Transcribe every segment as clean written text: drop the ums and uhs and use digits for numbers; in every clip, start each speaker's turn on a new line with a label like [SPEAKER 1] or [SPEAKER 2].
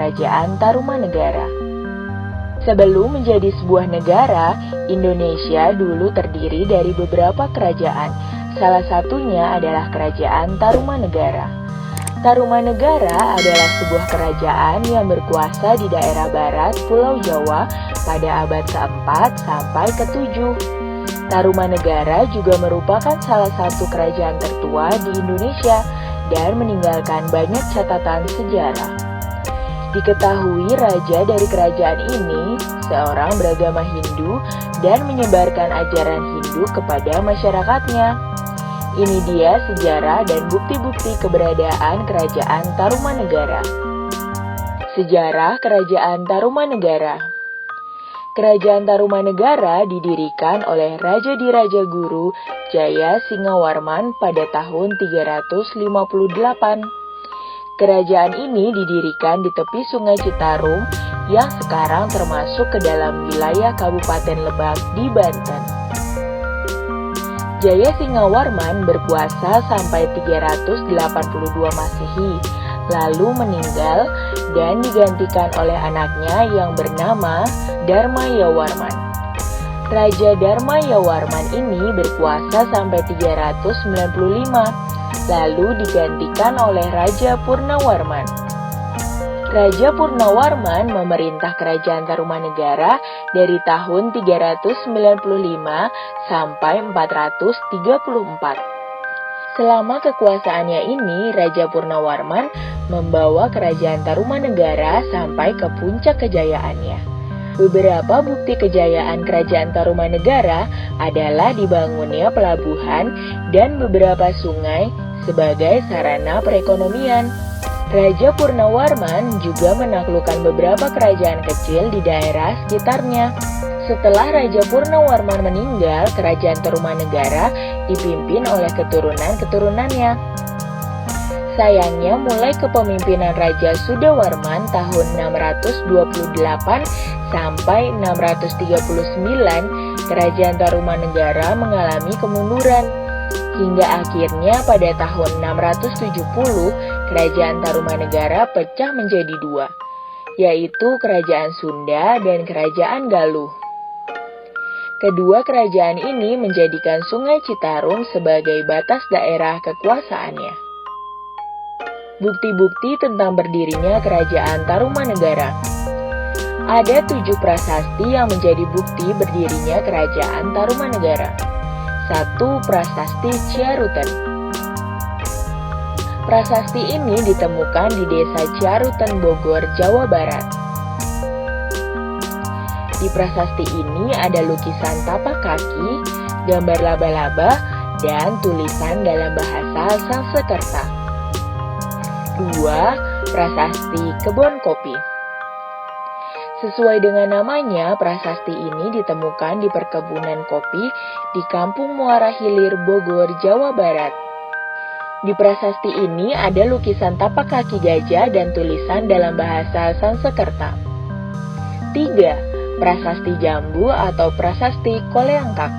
[SPEAKER 1] Kerajaan Tarumanegara. Sebelum menjadi sebuah negara, Indonesia dulu terdiri dari beberapa kerajaan. Salah satunya adalah Kerajaan Tarumanegara. Tarumanegara adalah sebuah kerajaan yang berkuasa di daerah barat Pulau Jawa pada abad ke-4 sampai ke-7. Tarumanegara juga merupakan salah satu kerajaan tertua di Indonesia dan meninggalkan banyak catatan sejarah. Diketahui raja dari kerajaan ini seorang beragama Hindu dan menyebarkan ajaran Hindu kepada masyarakatnya. Ini dia sejarah dan bukti-bukti keberadaan Kerajaan Tarumanegara. Sejarah Kerajaan Tarumanegara. Kerajaan Tarumanegara didirikan oleh Raja Diraja Guru Jaya Singawarman pada tahun 358. Kerajaan ini didirikan di tepi Sungai Citarum yang sekarang termasuk ke dalam wilayah Kabupaten Lebak di Banten. Jaya Singawarman berkuasa sampai 382 Masehi, lalu meninggal dan digantikan oleh anaknya yang bernama Dharmayawarman. Raja Dharmayawarman ini berkuasa sampai 395, lalu digantikan oleh Raja Purnawarman. Raja Purnawarman memerintah Kerajaan Tarumanegara dari tahun 395 sampai 434. Selama kekuasaannya ini, Raja Purnawarman membawa Kerajaan Tarumanegara sampai ke puncak kejayaannya. Beberapa bukti kejayaan Kerajaan Tarumanegara adalah dibangunnya pelabuhan dan beberapa sungai sebagai sarana perekonomian. Raja Purnawarman juga menaklukkan beberapa kerajaan kecil di daerah sekitarnya. Setelah Raja Purnawarman meninggal, Kerajaan Tarumanegara dipimpin oleh keturunan-keturunannya. Sayangnya, mulai kepemimpinan Raja Sudawarman tahun 628 sampai 639, Kerajaan Tarumanegara mengalami kemunduran. Hingga akhirnya pada tahun 670, Kerajaan Tarumanegara pecah menjadi dua, yaitu Kerajaan Sunda dan Kerajaan Galuh. Kedua kerajaan ini menjadikan Sungai Citarum sebagai batas daerah kekuasaannya. Bukti-bukti tentang berdirinya Kerajaan Tarumanegara. Ada 7 prasasti yang menjadi bukti berdirinya Kerajaan Tarumanegara. 1. Prasasti Ciaruten. Prasasti ini ditemukan di Desa Ciaruten, Bogor, Jawa Barat. Di prasasti ini ada lukisan tapak kaki, gambar laba-laba, dan tulisan dalam bahasa Sanskerta. 2. Prasasti Kebon Kopi. Sesuai dengan namanya, prasasti ini ditemukan di perkebunan kopi di Kampung Muara Hilir, Bogor, Jawa Barat. Di prasasti ini ada lukisan tapak kaki gajah dan tulisan dalam bahasa Sanskerta. 3. Prasasti Jambu atau Prasasti Koleangkak.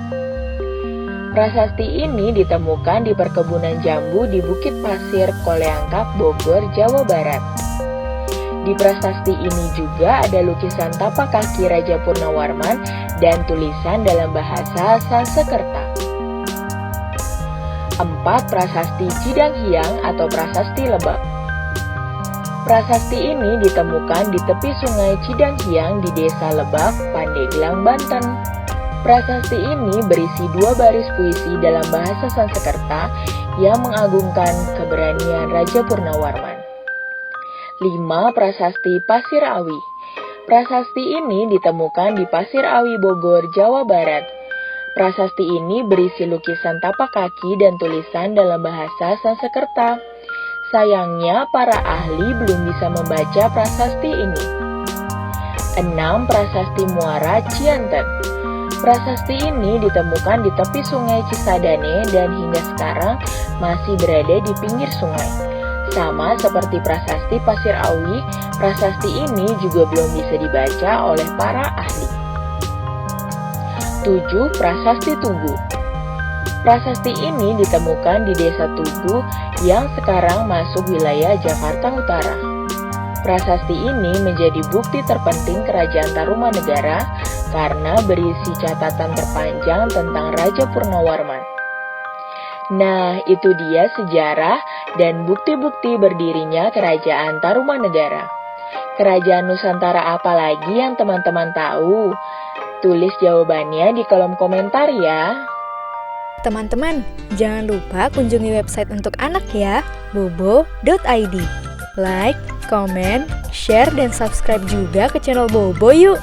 [SPEAKER 1] Prasasti ini ditemukan di perkebunan jambu di Bukit Pasir, Koleangkak, Bogor, Jawa Barat. Di prasasti ini juga ada lukisan tapak kaki Raja Purnawarman dan tulisan dalam bahasa Sanskerta. 4. Prasasti Cidanghiang atau Prasasti Lebak. Prasasti ini ditemukan di tepi Sungai Cidanghiang di Desa Lebak, Pandeglang, Banten. Prasasti ini berisi 2 baris puisi dalam bahasa Sanskerta yang mengagungkan keberanian Raja Purnawarman. 5. Prasasti Pasir Awi. Prasasti ini ditemukan di Pasir Awi, Bogor, Jawa Barat. Prasasti ini berisi lukisan tapak kaki dan tulisan dalam bahasa Sanskerta. Sayangnya, para ahli belum bisa membaca prasasti ini. 6. Prasasti Muara Cianten. Prasasti ini ditemukan di tepi Sungai Cisadane dan hingga sekarang masih berada di pinggir sungai. Sama seperti prasasti Pasir Awi, prasasti ini juga belum bisa dibaca oleh para ahli. 7. Prasasti Tugu. Prasasti ini ditemukan di Desa Tugu yang sekarang masuk wilayah Jakarta Utara. Prasasti ini menjadi bukti terpenting Kerajaan Tarumanegara karena berisi catatan terpanjang tentang Raja Purnawarman. Nah, itu dia sejarah dan bukti-bukti berdirinya Kerajaan Tarumanegara. Kerajaan Nusantara apa lagi yang teman-teman tahu? Tulis jawabannya di kolom komentar ya.
[SPEAKER 2] Teman-teman, jangan lupa kunjungi website untuk anak ya, bobo.id. Like, comment, share, dan subscribe juga ke channel Bobo yuk!